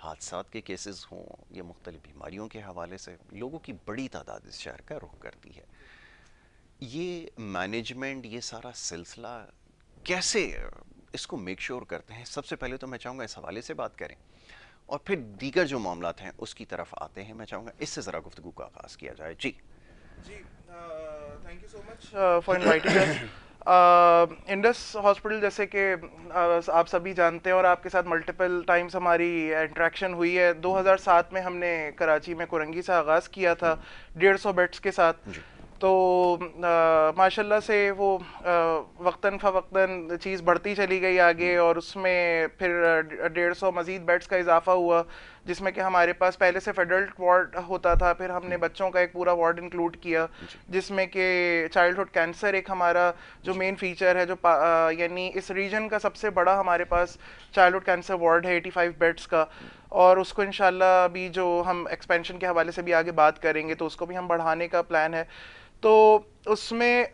حادثات کے کیسز ہوں یا مختلف بیماریوں کے حوالے سے لوگوں کی بڑی تعداد اس شہر کا رخ کرتی ہے. یہ مینجمنٹ، یہ سارا سلسلہ کیسے اس کو میک شور کرتے ہیں؟ سب سے پہلے تو میں چاہوں گا اس حوالے سے بات کریں اور پھر دیگر جو معاملات ہیں اس کی طرف آتے ہیں. میں چاہوں گا اس سے ذرا گفتگو کا آغاز کیا جائے. جی thank you so much for inviting us. Indus hospital جیسے کہ آپ سبھی جانتے ہیں اور آپ کے ساتھ ملٹیپل ٹائمز ہماری انٹریکشن ہوئی ہے. 2007 میں ہم نے کراچی میں کورنگی سے آغاز کیا تھا 150 بیڈس کے ساتھ. تو ماشاء اللہ سے وہ وقتاً فوقتاً چیز بڑھتی چلی گئی آگے اور اس میں پھر 150 مزید بیڈس کا اضافہ ہوا جس میں کہ ہمارے پاس پہلے سے ایڈلٹ وارڈ ہوتا تھا. پھر ہم نے بچوں کا ایک پورا وارڈ انکلوڈ کیا جس میں کہ چائلڈہڈ کینسر ایک ہمارا جو مین فیچر ہے، جو یعنی اس ریجن کا سب سے بڑا ہمارے پاس چائلڈہڈ کینسر وارڈ ہے 85 بیڈس کا. اور اس کو انشاءاللہ ابھی جو ہم ایکسپینشن کے حوالے سے بھی آگے بات کریں گے تو اس کو بھی ہم بڑھانے کا پلان ہے. تو اس میں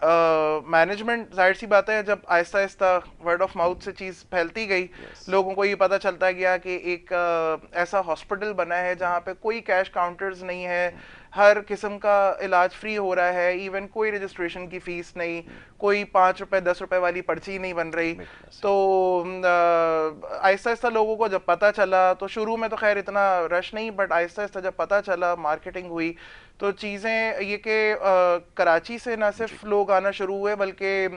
مینجمنٹ ظاہر سی بات ہے جب آہستہ آہستہ ورڈ آف ماؤتھ سے چیز پھیلتی گئی، لوگوں کو یہ پتہ چلتا گیا کہ ایک ایسا ہاسپٹل بنا ہے جہاں پہ کوئی کیش کاؤنٹرز نہیں ہے، ہر قسم کا علاج فری ہو رہا ہے، ایون کوئی رجسٹریشن کی فیس نہیں، کوئی 5 روپے 10 روپے والی پرچی نہیں بن رہی. تو آہستہ آہستہ لوگوں کو جب پتہ چلا تو شروع میں تو خیر اتنا رش نہیں، بٹ آہستہ آہستہ جب پتہ چلا، مارکیٹنگ ہوئی تو چیزیں یہ کہ کراچی سے نہ صرف لوگ آنا شروع ہوئے بلکہ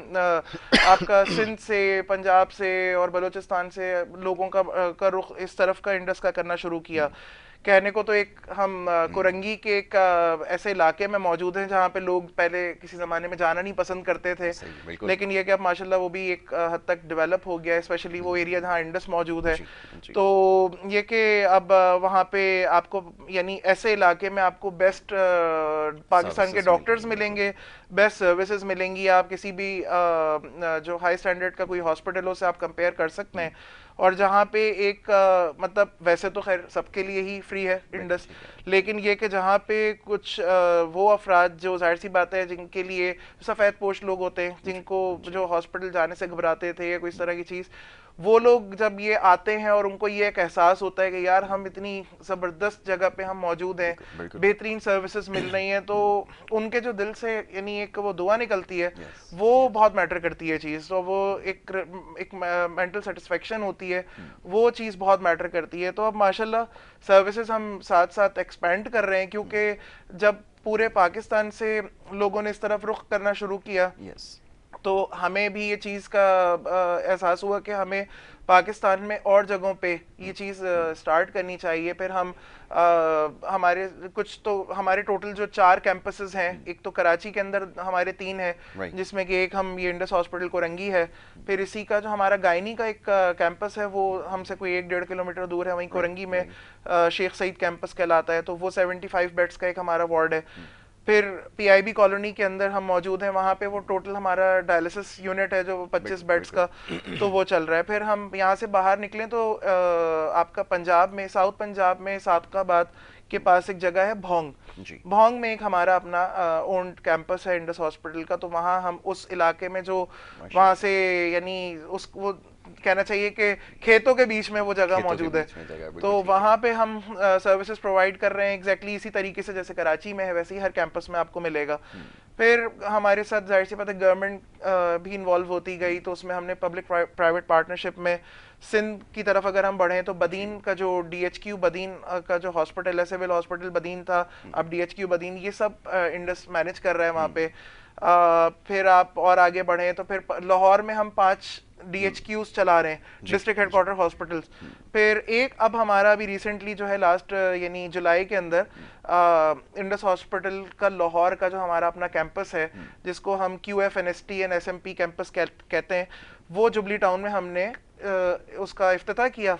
آپ کا سندھ سے، پنجاب سے اور بلوچستان سے لوگوں کا رخ اس طرف کا انڈس کا کرنا شروع کیا. کہنے کو تو ایک ہم کورنگی کے ایک ایسے علاقے میں موجود ہیں جہاں پہ لوگ پہلے کسی زمانے میں جانا نہیں پسند کرتے تھے، لیکن یہ کہ اب ماشاءاللہ وہ بھی ایک حد تک ڈیولپ ہو گیا ہے، اسپیشلی وہ ایریا جہاں انڈس موجود ہے. تو یہ کہ اب وہاں پہ آپ کو یعنی ایسے علاقے میں آپ کو بیسٹ پاکستان کے ڈاکٹرز ملیں گے، بیسٹ سروسز ملیں گی. آپ کسی بھی جو ہائی اسٹینڈرڈ کا کوئی ہاسپٹل ہو سے آپ کمپیئر کر سکتے ہیں. اور جہاں پہ ایک مطلب ویسے تو خیر سب کے لیے ہی فری ہے انڈس، لیکن یہ کہ جہاں پہ کچھ وہ افراد جو ظاہر سی بات ہے جن کے لیے سفید پوش لوگ ہوتے ہیں، جن کو جو ہاسپٹل جانے سے گھبراتے تھے یا کوئی اس طرح کی چیز، وہ لوگ جب یہ آتے ہیں اور ان کو یہ ایک احساس ہوتا ہے کہ یار ہم اتنی زبردست جگہ پہ ہم موجود ہیں، بہترین سروسز مل رہی ہیں، تو ان کے جو دل سے یعنی ایک وہ دعا نکلتی ہے وہ بہت میٹر کرتی ہے چیز. تو وہ ایک مینٹل سیٹسفیکشن ہوتی ہے، وہ چیز بہت میٹر کرتی ہے. تو اب ماشاءاللہ سروسز ہم ساتھ ساتھ ایکسپینڈ کر رہے ہیں کیونکہ جب پورے پاکستان سے لوگوں نے اس طرف رخ کرنا شروع کیا تو ہمیں بھی یہ چیز کا احساس ہوا کہ ہمیں پاکستان میں اور جگہوں پہ یہ چیز سٹارٹ کرنی چاہیے. پھر ہم ہمارے کچھ تو ہمارے ٹوٹل جو 4 کیمپسز ہیں، ایک تو کراچی کے اندر ہمارے 3 ہیں جس میں کہ ایک ہم یہ انڈس ہاسپٹل کورنگی ہے، پھر اسی کا جو ہمارا گائنی کا ایک کیمپس ہے وہ ہم سے کوئی 1-1.5 کلومیٹر دور ہے، وہیں کورنگی میں شیخ سعید کیمپس کہلاتا ہے، تو وہ 75 بیڈس کا ایک ہمارا وارڈ ہے. پھر پی آئی بی کالونی کے اندر ہم موجود ہیں، وہاں پہ وہ ٹوٹل ہمارا ڈائلسس یونٹ ہے جو 25 بیڈس کا، تو وہ چل رہا ہے. پھر ہم یہاں سے باہر نکلیں تو آپ کا پنجاب میں، ساؤتھ پنجاب میں صادق آباد کے پاس ایک جگہ ہے بھونگ. بھونگ میں ایک ہمارا اپنا اونڈ کیمپس ہے انڈس ہاسپٹل کا. تو وہاں ہم اس علاقے میں جو وہاں سے یعنی اس وہ کہنا چاہیے کہ کھیتوں کے بیچ میں وہ جگہ موجود ہے، تو وہاں پہ ہم سروسز پرووائڈ کر رہے ہیں ایگزیکٹلی اسی طریقے سے جیسے کراچی میں ہے ویسے ہی ہر کیمپس میں آپ کو ملے گا. پھر ہمارے ساتھ ظاہر سی بات ہے گورنمنٹ بھی انوالو ہوتی گئی، تو اس میں ہم نے پبلک پرائیویٹ پارٹنرشپ میں سندھ کی طرف اگر ہم بڑھیں تو بدین کا جو ڈی ایچ کیو بدین کا جو ہاسپٹل ہے، سول ہاسپٹل بدین تھا، اب ڈی ایچ کیو بدین، یہ سب انڈس مینج کر رہا ہے وہاں پہ. پھر آپ اور آگے بڑھیں تو پھر لاہور میں ہم 5 ڈی ایچ کیوز چلا رہے ہیں، ڈسٹرکٹ ہیڈ کوارٹر ہاسپٹلس. پھر ایک اب ہمارا بھی ریسنٹلی جو ہے لاسٹ یعنی جولائی کے اندر انڈس ہاسپٹل کا لاہور کا جو ہمارا اپنا کیمپس ہے جس کو ہم Q F N S T N S M P campus کہتے ہیں، وہ جبلی ٹاؤن میں ہم نے اس کا افتتاح کیا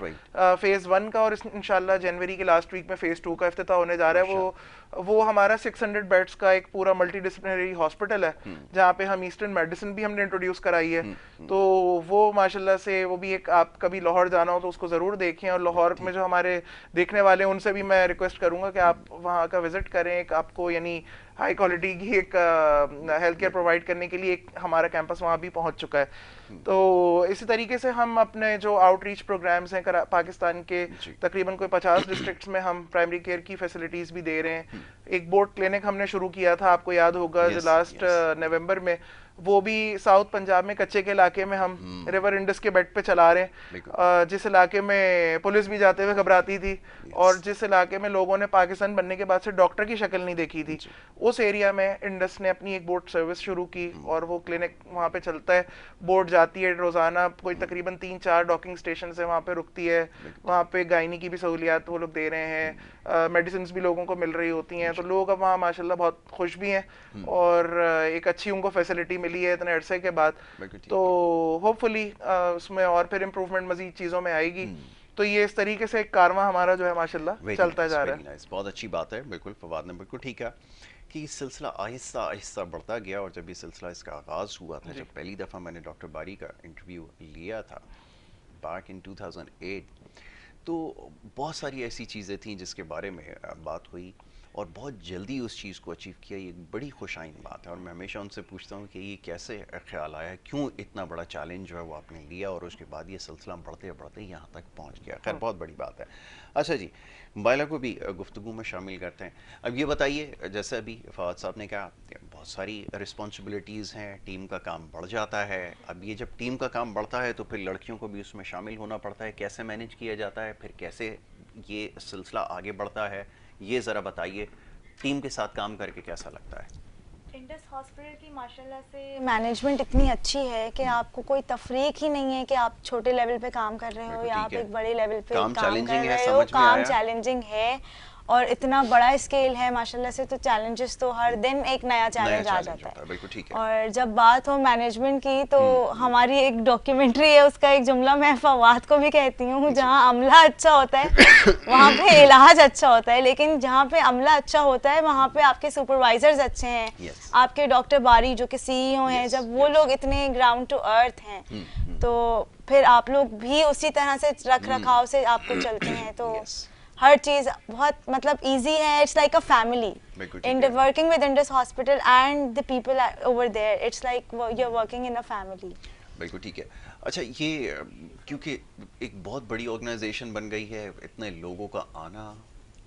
فیز 1 کا، اور انشاءاللہ جنوری کے لاسٹ ویک میں فیز 2 کا افتتاح ہونے جا رہا ہے. وہ ہمارا 600 بیڈس کا ایک پورا ملٹی ڈسپلنری ہاسپٹل ہے جہاں پہ ہم ایسٹرن میڈیسن بھی ہم نے انٹروڈیوس کرائی ہے. تو وہ ماشاءاللہ سے وہ بھی ایک، آپ کبھی لاہور جانا ہو تو اس کو ضرور دیکھیں، اور لاہور میں جو ہمارے دیکھنے والے ہیں ان سے بھی میں ریکویسٹ کروں گا کہ آپ وہاں کا وزٹ کریں. ایک آپ کو یعنی ہائی کوالٹی کی ایک ہیلتھ کیئر پرووائڈ کرنے کے لیے ایک ہمارا کیمپس وہاں بھی پہنچ چکا ہے. تو اسی طریقے سے ہم اپنے جو آؤٹ ریچ پروگرامز ہیں پاکستان کے تقریباً کوئی 50 ڈسٹرکٹس میں ہم پرائمری کیئر کی فیسلٹیز بھی دے رہے ہیں. ایک بورڈ کلینک ہم نے شروع کیا تھا, آپ کو یاد ہوگا, جو لاسٹ نومبر میں, وہ بھی ساؤتھ پنجاب میں کچے کے علاقے میں ہم ریور انڈس کے بیڈ پہ چلا رہے ہیں, جس علاقے میں پولیس بھی جاتے ہوئے گھبراتی تھی اور جس علاقے میں لوگوں نے پاکستان بننے کے بعد سے ڈاکٹر کی شکل نہیں دیکھی تھی, اس ایریا میں انڈس نے اپنی ایک بوٹ سروس شروع کی اور وہ کلینک وہاں پہ چلتا ہے. بوٹ جاتی ہے روزانہ, کوئی تقریباً 3-4 ڈاکنگ اسٹیشن سے وہاں پہ رکتی ہے. وہاں پہ گائنی کی بھی سہولیات وہ لوگ دے رہے ہیں, میڈیسنس بھی لوگوں کو مل رہی ہوتی ہیں. تو لوگ اب وہاں ماشاء اللہ بہت خوش بھی ہیں اور ایک اچھی ان کو فیسلٹی ملی ہے اتنے عرصے کے بعد. تو ہوپ فلی اس میں اور پھر امپروومنٹ مزید چیزوں میں آئے گی. تو یہ اس طریقے سے ایک کارواں ہمارا جو ہے ماشاءاللہ چلتا جا رہا ہے. بہت اچھی بات ہے. بالکل فواد نے بالکل ٹھیک ہے کہ یہ سلسلہ آہستہ آہستہ بڑھتا گیا, اور جب یہ سلسلہ اس کا آغاز ہوا تھا, جب پہلی دفعہ میں نے ڈاکٹر باری کا انٹرویو لیا تھا بیک ان 2008, تو بہت ساری ایسی چیزیں تھیں جس کے بارے میں بات ہوئی اور بہت جلدی اس چیز کو اچیو کیا. یہ ایک بڑی خوش آئند بات ہے, اور میں ہمیشہ ان سے پوچھتا ہوں کہ یہ کیسے خیال آیا, کیوں اتنا بڑا چیلنج جو ہے وہ آپ نے لیا اور اس کے بعد یہ سلسلہ بڑھتے بڑھتے یہاں تک پہنچ گیا. خیر بہت بڑی بات ہے. اچھا جی, بائلا کو بھی گفتگو میں شامل کرتے ہیں. اب یہ بتائیے, جیسے ابھی فواد صاحب نے کہا, بہت ساری رسپانسبلٹیز ہیں, ٹیم کا کام بڑھ جاتا ہے. اب یہ جب ٹیم کا کام بڑھتا ہے تو پھر لڑکیوں کو بھی اس میں شامل ہونا پڑتا ہے. کیسے مینیج کیا جاتا ہے, پھر کیسے یہ سلسلہ آگے بڑھتا ہے, یہ ذرا بتائیے. ٹیم کے ساتھ کام کر کے کیسا لگتا ہے؟ انڈس ہاسپٹل کی ماشاءاللہ سے مینجمنٹ اتنی اچھی ہے کہ آپ کو کوئی تفریق ہی نہیں ہے کہ آپ چھوٹے لیول پہ کام کر رہے ہو یا آپ ایک بڑے لیول پہ کام کر رہے ہو. کام چیلنجنگ ہے اور اتنا بڑا اسکیل ہے ماشاءاللہ سے, تو چیلنجز تو ہر دن ایک نیا چیلنج آ جاتا ہے. اور جب بات ہو مینجمنٹ کی تو ہماری ایک ڈاکیومنٹری ہے, اس کا ایک جملہ میں فواد کو بھی کہتی ہوں, جہاں عملہ اچھا ہوتا ہے وہاں پہ علاج اچھا ہوتا ہے, لیکن جہاں پہ عملہ اچھا ہوتا ہے وہاں پہ آپ کے سپروائزرز اچھے ہیں, آپ کے ڈاکٹر باری جو کہ CEO ہیں, جب وہ لوگ اتنے گراؤنڈ ٹو ارتھ ہیں تو پھر آپ لوگ بھی اسی طرح سے رکھ رکھاؤ سے آپ کو چلتے ہیں. تو ہر چیز بہت مطلب ایزی ہے. It's like a family in working with Indus hospital and the people over there. It's like you are working in a family. بالکل ٹھیک ہے. اچھا, یہ کیونکہ ایک بہت بڑی آرگنائزیشن بن گئی ہے, اتنے لوگوں کا آنا,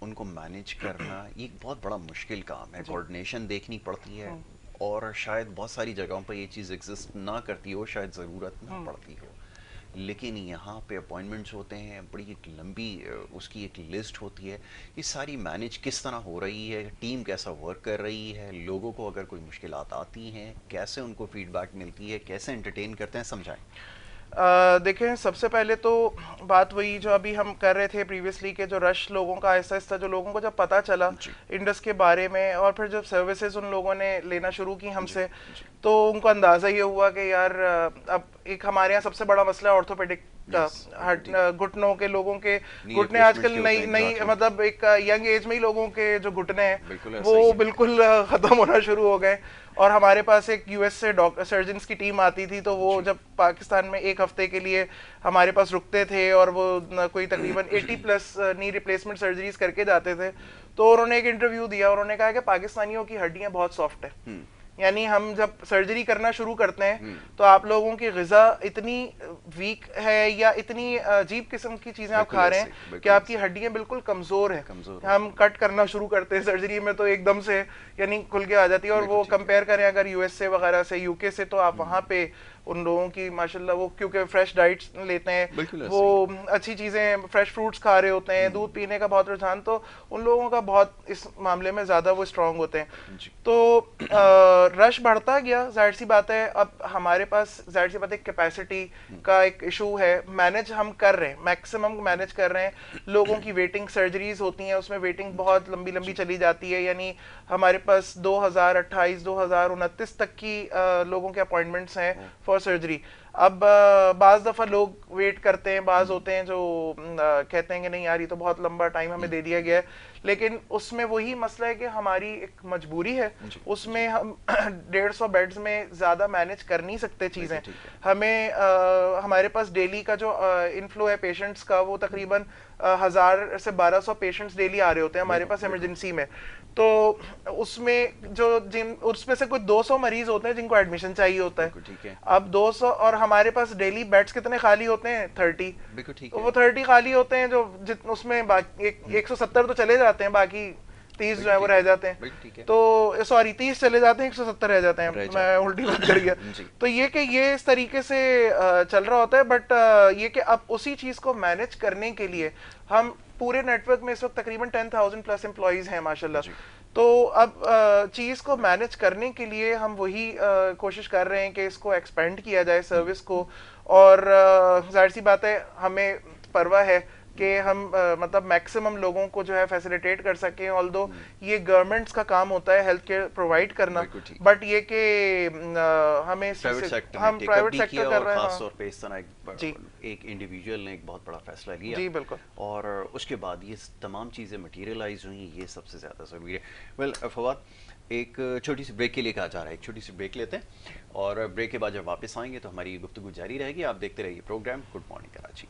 ان کو مینیج کرنا, یہ ایک بہت بڑا مشکل کام ہے. کوآرڈینیشن دیکھنی پڑتی ہے, اور شاید بہت ساری جگہوں پہ یہ چیز ایگزسٹ نہ کرتی ہو, شاید ضرورت نہ پڑتی ہو, لیکن یہاں پہ اپوائنٹمنٹس ہوتے ہیں, بڑی ایک لمبی اس کی ایک لسٹ ہوتی ہے. یہ ساری مینیج کس طرح ہو رہی ہے, ٹیم کیسا ورک کر رہی ہے, لوگوں کو اگر کوئی مشکلات آتی ہیں کیسے ان کو فیڈ بیک ملتی ہے, کیسے انٹرٹین کرتے ہیں, سمجھائیں. دیکھیں, سب سے پہلے تو بات وہی جو ابھی ہم کر رہے تھے پریویسلی, کہ جو رش لوگوں کا آہستہ آہستہ, جو لوگوں کو جب پتہ چلا انڈس کے بارے میں, اور پھر جب سروسز ان لوگوں نے لینا شروع کی ہم سے, تو ان کو اندازہ یہ ہوا کہ یار اب ایک ہمارے یہاں سب سے بڑا مسئلہ آرتھوپیڈک گھٹنوں کے, لوگوں کے گھٹنے آج کل نئی مطلب ایک ینگ ایج میں ہی لوگوں کے جو گھٹنے ہیں وہ بالکل ختم ہونا شروع ہو گئے. اور ہمارے پاس ایک US سے سرجنس کی ٹیم آتی تھی, تو وہ جب پاکستان میں ایک ہفتے کے لیے ہمارے پاس رکتے تھے اور وہ کوئی تقریباً 80+ نی ریپلیسمنٹ سرجریز کر کے جاتے تھے, تو انہوں نے ایک انٹرویو دیا اور انہوں نے کہا کہ پاکستانیوں کی ہڈیاں بہت سافٹ ہیں. یعنی ہم جب سرجری کرنا شروع کرتے ہیں تو آپ لوگوں کی غذا اتنی ویک ہے یا اتنی عجیب قسم کی چیزیں آپ کھا رہے ہیں کہ آپ کی ہڈیاں بالکل کمزور ہیں. ہم کٹ کرنا شروع کرتے ہیں سرجری میں تو ایک دم سے یعنی کھل کے آ جاتی ہے. اور وہ کمپیئر کریں اگر USA وغیرہ سے, UK سے, تو آپ وہاں پہ ان لوگوں کی ماشاءاللہ وہ کیونکہ فریش ڈائٹس لیتے ہیں, وہ اچھی چیزیں, فریش فروٹس کھا رہے ہوتے ہیں, دودھ پینے کا بہت رجحان, تو ان لوگوں کا بہت اس معاملے میں زیادہ وہ اسٹرانگ ہوتے ہیں. تو رش بڑھتا گیا, ظاہر سی بات ہے. اب ہمارے پاس ظاہر سی بات ہے کیپیسٹی کا ایک ایشو ہے, مینیج ہم کر رہے ہیں, میکسیمم مینیج کر رہے ہیں. لوگوں کی ویٹنگ, سرجریز ہوتی ہیں اس میں ویٹنگ بہت لمبی لمبی چلی جاتی ہے. یعنی ہمارے پاس 2028 2029 تک کی لوگوں کے اپوائنٹمنٹس ہیں فار سرجری. اب بعض دفعہ لوگ ویٹ کرتے ہیں, بعض ہوتے ہیں جو کہتے ہیں کہ نہیں یار یہ تو بہت لمبا ٹائم ہمیں دے دیا گیا ہے, لیکن اس میں وہی مسئلہ ہے کہ ہماری ایک مجبوری ہے, اس میں ہم 150 بیڈز میں زیادہ مینیج کر نہیں سکتے چیزیں. ہمیں ہمارے پاس ڈیلی کا جو انفلو ہے پیشنٹس کا, وہ تقریباً 1000 سے 1200 پیشنٹس ڈیلی آ رہے ہوتے ہیں ہمارے پاس ایمرجنسی میں. تو اس میں جو اس میں سے کوئی 200 مریض ہوتے ہیں جن کو ایڈمیشن چاہیے ہوتا ہے. اب 200 اور ہمارے پاس ڈیلی بیڈس کتنے خالی ہوتے ہیں 30, تو وہ 30 خالی ہوتے ہیں جو اس میں 170 تو چلے جاتے ہیں, باقی 30 جو ہے وہ رہ جاتے ہیں. تو سوری 30 چلے جاتے ہیں, 170 رہ جاتے ہیں, میں الٹی بات کر گیا. تو یہ کہ یہ اس طریقے سے چل رہا ہوتا ہے. بٹ یہ کہ اب اسی چیز کو مینج کرنے کے لیے ہم پورے نیٹ ورک میں اس وقت تقریباً 10,000 پلس امپلائیز ہیں ماشاء اللہ. تو اب چیز کو مینج کرنے کے لیے ہم وہی کوشش کر رہے ہیں کہ اس کو ایکسپینڈ کیا جائے سروس کو. اور ظاہر سی بات ہے ہمیں پرواہ ہے کہ ہم مطلب میکسیمم لوگوں کو جو ہے فیسیلیٹیٹ کر سکیں. آلدو یہ گورنمنٹس کا کام ہوتا ہے ہیلتھ کیئر پرووائڈ کرنا, بٹ یہ کہ ہمیں ہم پرائیویٹ سیکٹر کر رہے ہیں. خاص طور پہ اس طرح ایک انڈیویجول نے ایک بہت بڑا فیصلہ لیا. جی بالکل. اور اس کے بعد یہ تمام چیزیں مٹیریلائز ہوئیں, یہ سب سے زیادہ ضروری ہے. ویل فواد, ایک چھوٹی سی بریک کے لیے کہا جا رہا ہے, ایک چھوٹی سی بریک لیتے ہیں اور بریک کے بعد جب واپس آئیں گے تو ہماری گفتگو جاری رہے گی. آپ دیکھتے رہیے program good morning Karachi.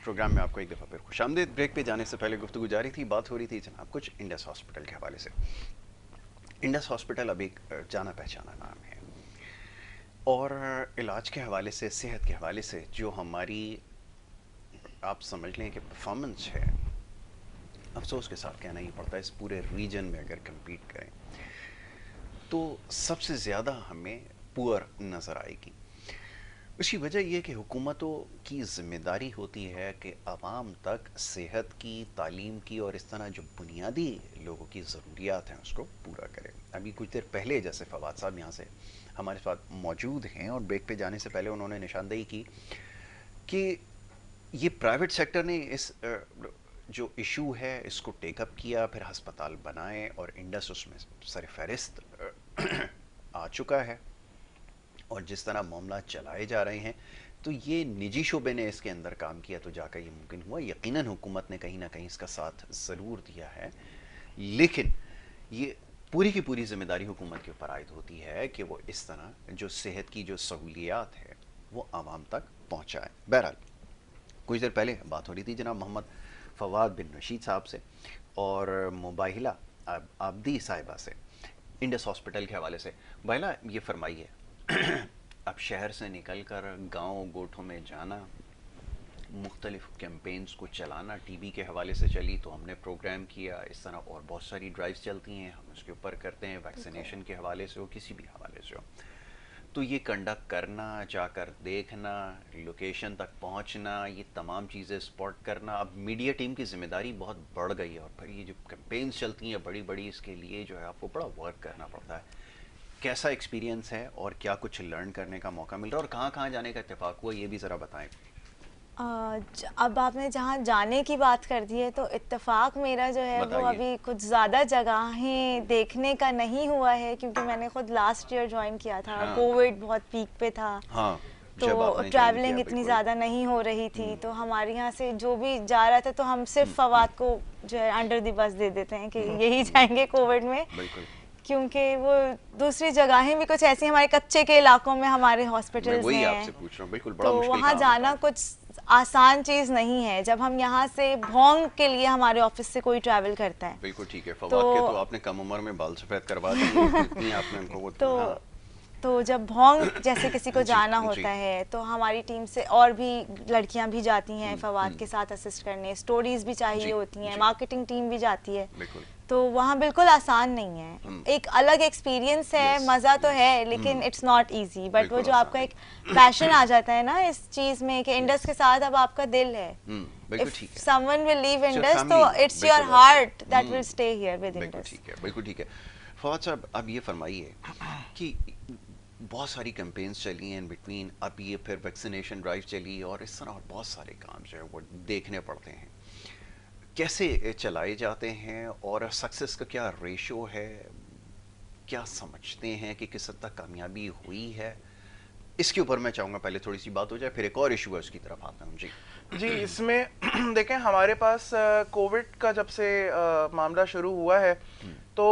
Program میں آپ کو ایک دفعہ پھر خوش آمدید. بریک پہ جانے سے پہلے گفتگو جاری تھی, بات ہو رہی تھی جناب کچھ انڈس ہاسپٹل کے حوالے سے. انڈس ہاسپٹل اب ایک جانا پہچانا نام ہے, اور علاج کے حوالے سے, صحت کے حوالے سے جو ہماری آپ سمجھ لیں کہ پرفارمنس ہے, افسوس کے ساتھ کہنا ہی پڑتا ہے اس پورے ریجن میں اگر کمپیٹ کریں تو سب سے زیادہ ہمیں پور نظر آئے گی. اس کی وجہ یہ کہ حکومتوں کی ذمہ داری ہوتی ہے کہ عوام تک صحت کی, تعلیم کی اور اس طرح جو بنیادی لوگوں کی ضروریات ہیں اس کو پورا کرے. ابھی کچھ دیر پہلے جیسے فواد صاحب یہاں سے ہمارے ساتھ موجود ہیں اور بریک پہ جانے سے پہلے انہوں نے نشاندہی کی کہ یہ پرائیویٹ سیکٹر نے اس جو ایشو ہے اس کو ٹیک اپ کیا, پھر ہسپتال بنائے اور انڈس اس میں سر فہرست آ چکا ہے. اور جس طرح معاملات چلائے جا رہے ہیں تو یہ نجی شعبے نے اس کے اندر کام کیا تو جا کر یہ ممکن ہوا. یقیناً حکومت نے کہیں نہ کہیں اس کا ساتھ ضرور دیا ہے, لیکن یہ پوری کی پوری ذمہ داری حکومت کے اوپر عائد ہوتی ہے کہ وہ اس طرح جو صحت کی جو سہولیات ہے وہ عوام تک پہنچائے. بہرحال کچھ دیر پہلے بات ہو رہی تھی جناب محمد فواد بن رشید صاحب سے اور مباہلہ عابدی صاحبہ سے انڈس ہاسپٹل کے حوالے سے. باہلہ یہ فرمائیے, اب شہر سے نکل کر گاؤں گوٹھوں میں جانا, مختلف کیمپینز کو چلانا, ٹی بی کے حوالے سے چلی تو ہم نے پروگرام کیا, اس طرح اور بہت ساری ڈرائیوز چلتی ہیں ہم اس کے اوپر کرتے ہیں, ویکسینیشن کے حوالے سے ہو, کسی بھی حوالے سے ہو. تو یہ کنڈکٹ کرنا, جا کر دیکھنا, لوکیشن تک پہنچنا, یہ تمام چیزیں اسپاٹ کرنا, اب میڈیا ٹیم کی ذمہ داری بہت بڑھ گئی ہے. اور پھر یہ جو کیمپینز چلتی ہیں بڑی بڑی, اس کے لیے جو ہے آپ کو بڑا ورک کرنا پڑتا ہے. کیسا ایکسپیرینس ہے اور کیا کچھ لرن کرنے کا موقع مل رہا ہے اور کہاں کہاں جانے کا اتفاق ہوا, یہ بھی ذرا بتائیں. اب آپ نے جہاں جانے کی بات کر دی ہے تو اتفاق میرا جو ہے وہ ابھی کچھ زیادہ جگہیں دیکھنے کا نہیں ہوا ہے, کیونکہ میں نے خود لاسٹ ایئر جوائن کیا تھا, کووڈ بہت پیک پہ تھا, تو ٹریولنگ اتنی زیادہ نہیں ہو رہی تھی. تو ہمارے یہاں سے جو بھی جا رہا تھا تو ہم صرف فواد کو جو ہے انڈر دی بس دے دیتے ہیں کہ یہی جائیں گے کووڈ میں, کیونکہ وہ دوسری جگہیں بھی کچھ ایسی ہمارے کچے کے علاقوں میں ہمارے ہاسپٹلز ہیں, تو وہاں جانا کچھ آسان چیز نہیں ہے. جب ہم یہاں سے بھونگ کے لیے ہمارے آفس سے کوئی ٹریول کرتا ہے, بالکل ٹھیک ہے. فواد کے تو آپ نے کم عمر میں بال سفید کروا دیے, آپ نے ان کو تو جب بھونگ جیسے کسی کو جانا ہوتا ہے تو ہماری ٹیم سے اور بھی لڑکیاں بھی جاتی ہیں فواد کے ساتھ اسسٹ کرنے, سٹوریز بھی چاہیے ہوتی ہیں, مارکیٹنگ ٹیم بھی جاتی ہے, تو وہاں بالکل آسان نہیں ہے. ایک الگ ایکسپیرینس ہے, مزہ تو ہے, لیکن اٹس ناٹ ایزی. بٹ وہ جو آپ کا ایک پیشن آ جاتا ہے نا اس چیز میں کہ انڈس کے ساتھ اب آپ کا دل ہے, if someone will leave Indus تو it's your heart that will stay here with Indus. بالکل ٹھیک ہے. فواد صاحب اب یہ فرمائیے کہ بہت ساری کیمپینز چلی ہیں ان بٹوین, اب یہ پھر ویکسینیشن ڈرائیو چلی اور اس طرح اور بہت سارے کام جو ہے وہ دیکھنے پڑتے ہیں, کیسے چلائے جاتے ہیں اور سکسیس کا کیا ریشو ہے, کیا سمجھتے ہیں کہ کس حد تک کامیابی ہوئی ہے, اس کے اوپر میں چاہوں گا پہلے تھوڑی سی بات ہو جائے, پھر ایک اور ایشو ہے اس کی طرف آتا ہوں. جی اس میں دیکھیں ہمارے پاس کووڈ کا جب سے معاملہ شروع ہوا ہے تو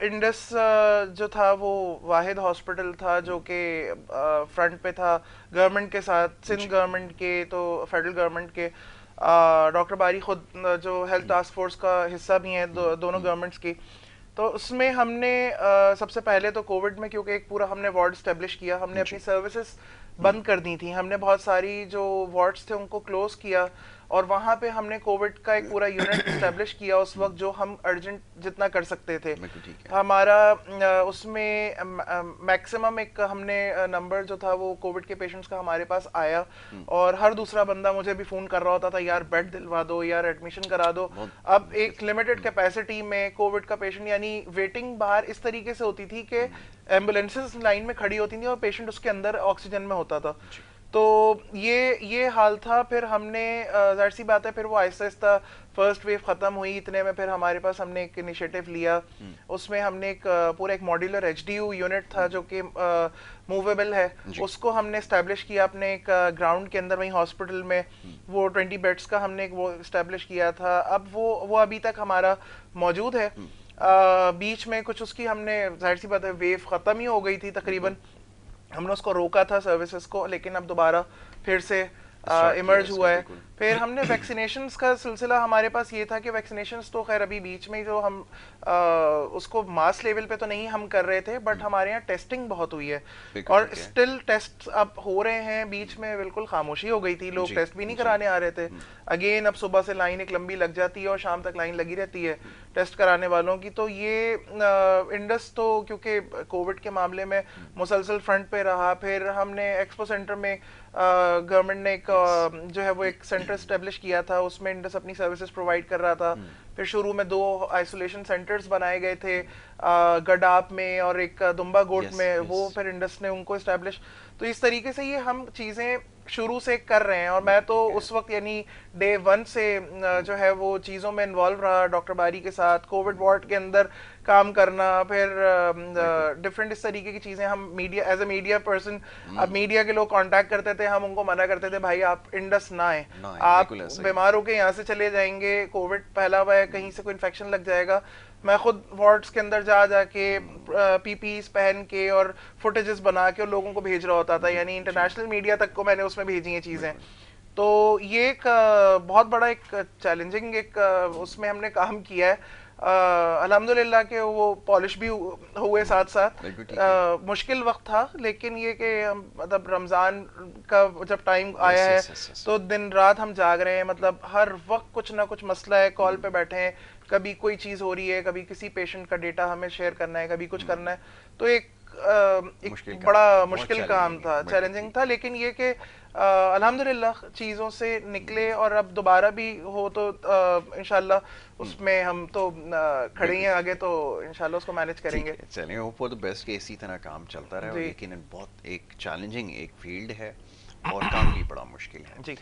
انڈس جو تھا وہ واحد ہاسپٹل تھا جو کہ فرنٹ پہ تھا گورنمنٹ کے ساتھ، سندھ گورنمنٹ کے تو فیڈرل گورنمنٹ کے. ڈاکٹر باری خود جو ہیلتھ ٹاسک فورس کا حصہ بھی ہیں دونوں گورنمنٹس کی. تو اس میں ہم نے سب سے پہلے تو کووڈ میں کیونکہ ایک پورا ہم نے وارڈ اسٹیبلش کیا، ہم نے اپنی سروسز بند کر دی تھیں، ہم نے بہت ساری جو وارڈس تھے ان کو کلوز کیا، اور وہاں پہ ہم نے کووڈ کا ایک پورا یونٹ اسٹیبلش کیا اس وقت، جو ہم ارجنٹ جتنا کر سکتے تھے. ہمارا اس میں میکسیمم ایک ہم نے نمبر جو تھا وہ کووڈ کے پیشنٹس کا ہمارے پاس آیا، اور ہر دوسرا بندہ مجھے بھی فون کر رہا ہوتا تھا یار بیڈ دلوا دو، یار ایڈمیشن کرا دو. اب ایک لمیٹڈ کیپیسٹی میں کووڈ کا پیشنٹ، یعنی ویٹنگ باہر اس طریقے سے ہوتی تھی کہ ایمبولینسز لائن میں کھڑی ہوتی تھیں اور پیشنٹ اس کے اندر آکسیجن میں ہوتا تھا. تو یہ حال تھا. پھر ہم نے ظاہر سی بات ہے پھر وہ آہستہ آہستہ فرسٹ ویو ختم ہوئی، اتنے میں پھر ہمارے پاس ہم نے ایک انیشیٹو لیا. اس میں ہم نے ایک پورا ایک modular H D U unit تھا جو کہ موویبل ہے، اس کو ہم نے اسٹیبلش کیا اپنے ایک گراؤنڈ کے اندر وہیں ہاسپٹل میں. وہ 20 بیڈس کا ہم نے وہ اسٹیبلش کیا تھا. اب وہ ابھی تک ہمارا موجود ہے. بیچ میں کچھ اس کی ہم نے ظاہر سی بات ہے ویو ختم ہی ہو گئی تھی تقریباً، ہم نے اس کو روکا تھا سروسز کو، لیکن اب دوبارہ پھر سے ایمرج ہوا ہے. پھر ہم نے ویکسینیشنز کا سلسلہ ہمارے پاس یہ تھا کہ ویکسینیشنز تو خیر ابھی بیچ میں جو ہم اس کو ماس لیول پہ تو نہیں ہم کر رہے تھے، بٹ ہمارے یہاں ٹیسٹنگ بہت ہوئی ہے اور اسٹل ٹیسٹ اب ہو رہے ہیں. بیچ میں بالکل خاموشی ہو گئی تھی، لوگ ٹیسٹ بھی نہیں کرانے آ رہے تھے. اگین اب صبح سے لائن ایک لمبی لگ جاتی ہے اور شام تک لائن لگی رہتی ہے ٹیسٹ کرانے والوں کی. تو یہ انڈس تو کیونکہ کووڈ کے معاملے میں مسلسل فرنٹ پہ رہا. پھر ہم نے ایکسپو سینٹر میں گورنمنٹ نے ایک جو ہے وہ ایک سینٹر اسٹیبلش کیا تھا، اس میں انڈس اپنی سروسز پرووائڈ کر رہا تھا. پھر شروع میں 2 آئسولیشن سینٹرز بنائے گئے تھے، گڈاپ میں اور ایک دمبا گوٹ میں، وہ پھر انڈس نے ان کو اسٹیبلش. تو اس طریقے سے یہ ہم چیزیں شروع سے کر رہے ہیں. اور میں تو اس وقت یعنی ڈے 1 سے جو ہے وہ چیزوں میں انوالو رہا ڈاکٹر باری کے ساتھ، کووڈ وارڈ کے اندر کام کرنا. پھر ڈفرینٹ اس طریقے کی چیزیں ہم media as a media person, اب میڈیا کے لوگ کانٹیکٹ کرتے تھے، ہم ان کو منع کرتے تھے بھائی آپ انڈس نہ آئیں، آپ بیمار ہو کے یہاں سے چلے جائیں گے، کووڈ پھیلا ہوا ہے، کہیں سے کوئی انفیکشن لگ جائے گا. میں خود وارڈس کے اندر جا کے پی پیز پہن کے اور فوٹیجز بنا کے اور لوگوں کو بھیج رہا ہوتا تھا، یعنی انٹرنیشنل میڈیا تک کو میں نے اس میں بھیجی ہیں چیزیں. تو یہ ایک بہت بڑا ایک چیلنجنگ ایک اس میں ہم نے کام کیا ہے. الحمدللہ کہ وہ پالش بھی ہوئے ساتھ ساتھ. مشکل وقت تھا، لیکن یہ کہ مطلب رمضان کا جب ٹائم آیا ہے تو دن رات ہم جاگ رہے ہیں، مطلب ہر وقت کچھ نہ کچھ مسئلہ ہے، کال پہ بیٹھے ہیں، کبھی کوئی چیز ہو رہی ہے، کبھی کسی پیشنٹ کا ڈیٹا ہمیں شیئر کرنا ہے، کبھی کچھ کرنا ہے. تو ایک بڑا مشکل کام تھا، چیلنجنگ تھا. لیکن یہ کہ الحمدللہ چیزوں سے نکلے، اور اب دوبارہ بھی ہو تو انشاءاللہ اس میں ہم تو کھڑے ہیں آگے، تو انشاءاللہ اس کو مینج کریں گے. چلیں ہوپ فار دی بیسٹ کہ اسی طرح کام چلتا رہے. لیکن بہت ایک چیلنجنگ ایک فیلڈ ہے اور کام بھی بڑا مشکل ہے. جی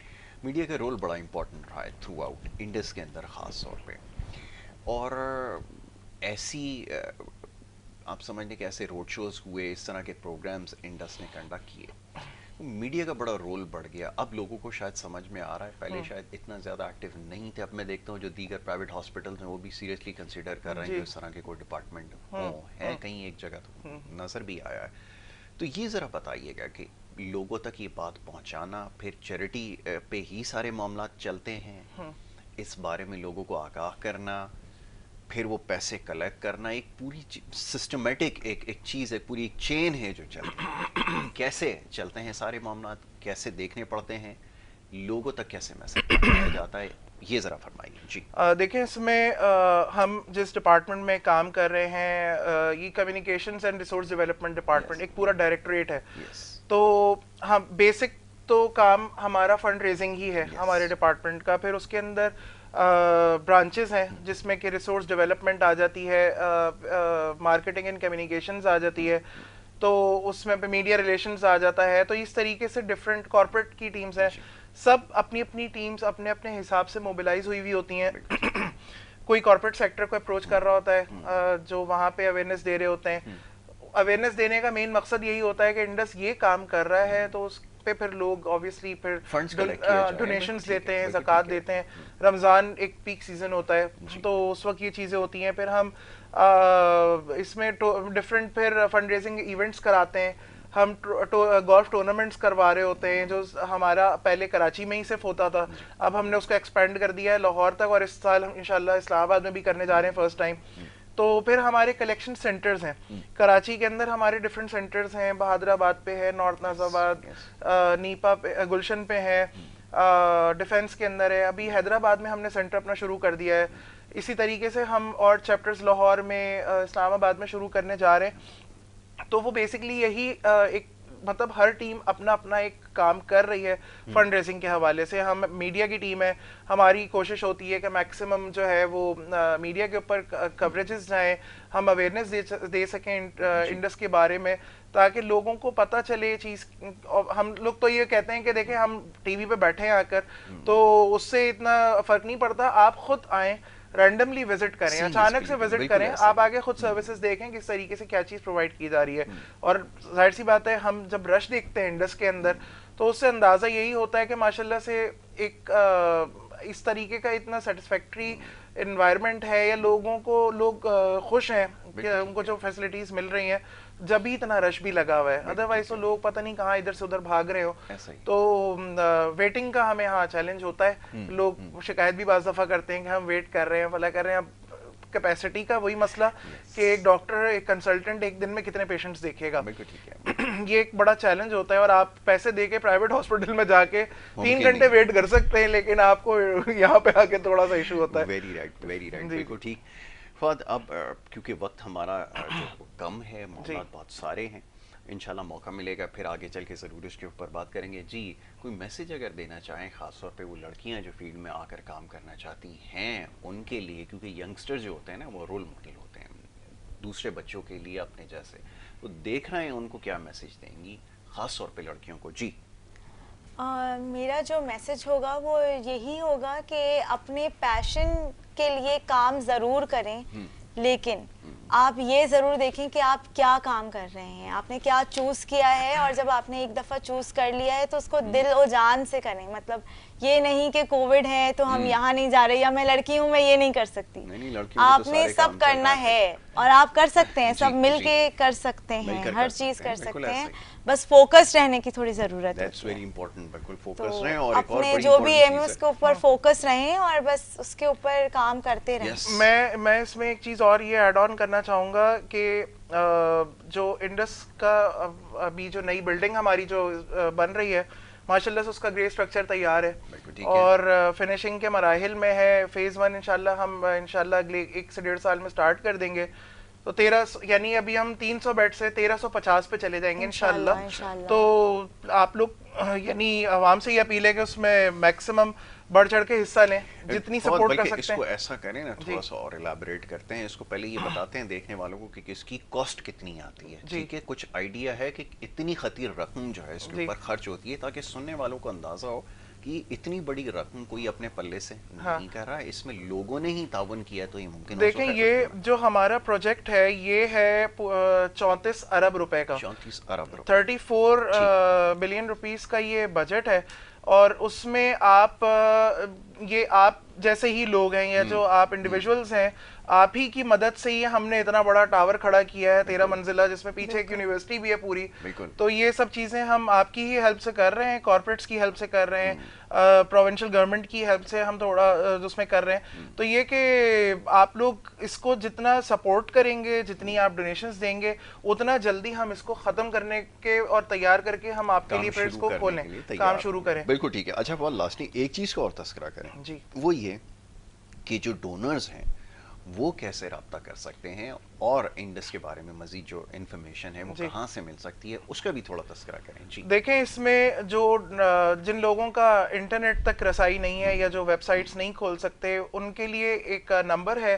میڈیا کا رول بڑا امپورٹنٹ رہا ہے تھرو آؤٹ انڈس کے اندر خاص طور پہ. اور ایسی آپ سمجھ لیں کہ ایسے روڈ شوز ہوئے، اس طرح کے پروگرامز انڈس نے کنڈکٹ کیے، میڈیا کا بڑا رول بڑھ گیا. اب لوگوں کو شاید سمجھ میں آ رہا ہے، پہلے شاید اتنا زیادہ ایکٹیو نہیں تھے. اب میں دیکھتا ہوں جو دیگر پرائیویٹ ہاسپٹلز ہیں وہ بھی سیریسلی کنسیڈر کر رہے ہیں کہ اس طرح کے کوئی ڈپارٹمنٹ ہوں. ہے کہیں ایک جگہ تو نظر بھی آیا ہے. تو یہ ذرا بتائیے گا کہ لوگوں تک یہ بات پہنچانا، پھر چیریٹی پہ ہی سارے معاملات چلتے ہیں، اس بارے میں لوگوں کو آگاہ کرنا، پھر وہ پیسے کلیکٹ کرنا، ایک پوری سسٹمیٹک ایک چیز ہے، پوری ایک چین ہے جو چلتی ہے. کیسے چلتے ہیں سارے معاملات، کیسے دیکھنے پڑتے ہیں، لوگوں تک کیسے میسج پہنچایا جاتا ہے، یہ ذرا فرمائیے. جی دیکھیں، اس میں ہم جس ڈپارٹمنٹ میں کام کر رہے ہیں، یہ communications and resource development department, ایک پورا ڈائریکٹوریٹ ہے. تو ہم بیسک تو کام ہمارا فنڈ ریزنگ ہی ہے ہمارے ڈپارٹمنٹ کا. پھر اس کے اندر برانچز ہیں جس میں کہ ریسورس ڈیولپمنٹ آ جاتی ہے، مارکیٹنگ اینڈ کمیونیکیشنز آ جاتی ہے، تو اس میں میڈیا ریلیشنز آ جاتا ہے. تو اس طریقے سے ڈفرینٹ کارپوریٹ کی ٹیمز ہیں، سب اپنی اپنی ٹیمز اپنے اپنے حساب سے موبلائز ہوئی ہوتی ہیں. کوئی کارپوریٹ سیکٹر کو اپروچ کر رہا ہوتا ہے جو وہاں پہ اویئرنیس دے رہے ہوتے ہیں. اویئرنیس دینے کا مین مقصد یہی ہوتا ہے کہ انڈس یہ کام کر رہا ہے تو پہ پھر لوگ آبویسلی پھر ڈونیشنز دیتے ہیں, زکوٰۃ دیتے ہیں. رمضان ایک پیک سیزن ہوتا ہے تو اس وقت یہ چیزیں ہوتی ہیں. پھر ہم اس میں ڈفرینٹ پھر فنڈ ریزنگ ایونٹس کراتے ہیں. ہم گولف ٹورنامنٹس کروا رہے ہوتے ہیں جو ہمارا پہلے کراچی میں ہی صرف ہوتا تھا, اب ہم نے اس کو ایکسپینڈ کر دیا ہے لاہور تک, اور اس سال ہم انشاءاللہ اسلام آباد میں بھی کرنے جا رہے ہیں فرسٹ ٹائم. تو پھر ہمارے کلیکشن سینٹرز ہیں کراچی کے اندر, ہمارے ڈفرینٹ سینٹرز ہیں, بہادر آباد پہ ہے, نارتھ ناز آباد, نیپا پہ, گلشن پہ ہے, ڈیفینس کے اندر ہے. ابھی حیدرآباد میں ہم نے سینٹر اپنا شروع کر دیا ہے. اسی طریقے سے ہم اور چیپٹرز لاہور میں, اسلام آباد میں شروع کرنے جا رہے ہیں. تو وہ بیسکلی یہی ایک مطلب ہر ٹیم اپنا اپنا ایک کام کر رہی ہے فنڈ ریزنگ کے حوالے سے. ہم میڈیا کی ٹیم ہے, ہماری کوشش ہوتی ہے کہ میکسیمم جو ہے وہ میڈیا کے اوپر کوریجز جائیں, ہم اویئرنیس دے سکیں انڈس کے بارے میں تاکہ لوگوں کو پتہ چلے چیز. ہم لوگ تو یہ کہتے ہیں کہ دیکھیں ہم ٹی وی پہ بیٹھے ہیں آ کر تو اس سے اتنا فرق نہیں پڑتا, آپ خود آئیں, رینڈملی وزٹ کریں, اچانک سے وزٹ کریں, آپ آگے خود سروسز دیکھیں کس طریقے سے کیا چیز پرووائڈ کی جا رہی ہے. اور ظاہر سی بات ہے ہم جب رش دیکھتے ہیں انڈس کے اندر تو اس سے اندازہ یہی ہوتا ہے کہ ماشاءاللہ سے ایک اس طریقے کا اتنا سیٹسفیکٹری انوائرمنٹ ہے یا لوگ خوش ہیں کہ ان کو جو فیسلٹیز مل رہی ہیں جب ہی اتنا رش بھی لگا ہوا ہے. ادروائز تو لوگ پتہ نہیں کہاں ادھر سے ادھر بھاگ رہے ہو. تو ویٹنگ کا ہمیں چیلنج ہوتا ہے, لوگ شکایت بھی بعض دفعہ کرتے ہیں کہ ہم ویٹ کر رہے ہیں فلاں کر رہے ہیں. اب کیپیسٹی کا وہی مسئلہ کہ ایک ڈاکٹر ایک کنسلٹنٹ ایک دن میں کتنے پیشنٹس دیکھے گا, یہ ایک بڑا چیلنج ہوتا ہے. اور آپ پیسے دے کے پرائیویٹ ہاسپٹل میں جا کے 3 گھنٹے ویٹ کر سکتے ہیں لیکن آپ کو یہاں پہ آ کے تھوڑا سا ایشو ہوتا ہے. ویری رائٹ, ویری رائٹ, بالکل ٹھیک. فہد, اب کیونکہ وقت ہمارا جو کم ہے, معاملات بہت سارے ہیں, انشاءاللہ موقع ملے گا پھر آگے چل کے ضرور اس کے اوپر بات کریں گے. جی, کوئی میسیج اگر دینا چاہیں خاص طور پہ وہ لڑکیاں جو فیلڈ میں آ کر کام کرنا چاہتی ہیں ان کے لیے, کیونکہ ینگسٹر جو ہوتے ہیں نا وہ رول ماڈل ہوتے ہیں دوسرے بچوں کے لیے اپنے جیسے, وہ دیکھ رہے ہیں, ان کو کیا میسیج دیں گی خاص طور پہ لڑکیوں کو؟ جی میرا جو میسیج ہوگا وہ یہی ہوگا کہ اپنے پیشن کے لیے کام ضرور کریں, لیکن آپ یہ ضرور دیکھیں کہ آپ کیا کام کر رہے ہیں, آپ نے کیا چوز کیا ہے, اور جب آپ نے ایک دفعہ چوز کر لیا ہے تو اس کو دل و جان سے کریں. مطلب یہ نہیں کہ کووڈ ہے تو ہم یہاں نہیں جا رہے, یا میں لڑکی ہوں میں یہ نہیں کر سکتی. آپ نے سب کرنا ہے اور آپ کر سکتے ہیں, سب مل کے کر سکتے ہیں, ہر چیز کر سکتے ہیں, بس فوکس رہنے کی تھوڑی ضرورت ہے. اپنے جو بھی ایم ہے اس کے اوپر فوکس رہیں اور بس اس کے اوپر کام کرتے رہیں. میں اس میں ایک چیز اور یہ ایڈ آن کرنا چاہوں گا کہ جو انڈس کا ابھی جو نئی بلڈنگ ہماری جو بن رہی ہے ماشاءاللہ سے اس کا گرے اسٹرکچر تیار ہے اور فنیشنگ کے مراحل میں ہے. فیز 1 انشاءاللہ ہم انشاءاللہ اگلے 1 سے 1.5 سال میں سٹارٹ کر دیں گے. تو 1300 یعنی ابھی ہم 300 بیڈ سے 1350 پہ چلے جائیں گے انشاءاللہ. تو آپ لوگ یعنی عوام سے یہ اپیل ہے کہ اس میں میکسیمم بڑھ چڑھ کے حصہ لیں, جتنی سپورٹ کر سکتے ہیں. اس کو ایسا کریں نا, تھوڑا سا اور الیبوریٹ کرتے ہیں اس کو. پہلے یہ بتاتے ہیں دیکھنے والوں کو کہ اس کی کاسٹ کتنی آتی ہے, ٹھیک ہے, کچھ آئیڈیا ہے کہ اتنی خطیر رقم جو ہے اس کے اوپر خرچ ہوتی ہے, تاکہ سننے والوں کو اندازہ ہو کہ اتنی بڑی رقم کوئی اپنے پلے سے نہیں کر رہا, اس میں لوگوں نے ہی تعاون کیا تو یہ ممکن ہو. دیکھیں یہ جو ہمارا پروجیکٹ ہے یہ ہے 34 ارب روپے کا, 34 ارب روپے, 34 بلین روپیز کا یہ بجٹ ہے. اور اس میں آپ جیسے ہی لوگ ہیں یا جو آپ انڈیویجولز ہیں, آپ ہی کی مدد سے ہی ہم نے اتنا بڑا ٹاور کھڑا کیا ہے 13 منزلہ, جس میں پیچھے ایک یونیورسٹی بھی ہے پوری. تو یہ سب چیزیں ہم آپ کی ہی ہیلپ سے کر رہے ہیں, کارپوریٹس کی ہیلپ سے کر رہے ہیں, پروونشل گورنمنٹ کی ہیلپ سے ہم تھوڑا اس میں کر رہے ہیں. تو یہ کہ آپ لوگ اس کو جتنا سپورٹ کریں گے, جتنی آپ ڈونیشنز دیں گے, اتنا جلدی ہم اس کو ختم کرنے کے اور تیار کر کے ہم آپ کے لیے پھر اس کو کھولیں, کام شروع کریں. بالکل ٹھیک ہے. اچھا بہت لاسٹلی ایک چیز کا اور تذکرہ کریں, جی, وہ یہ کہ جو ڈونرز ہیں وہ کیسے رابطہ کر سکتے ہیں, اور انڈس کے بارے میں مزید جو انفارمیشن ہے وہ کہاں سے مل سکتی ہے, اس کا بھی تھوڑا تذکرہ کریں. جی دیکھیں, اس میں جو جن لوگوں کا انٹرنیٹ تک رسائی نہیں ہے یا جو ویب سائٹس نہیں کھول سکتے, ان کے لیے ایک نمبر ہے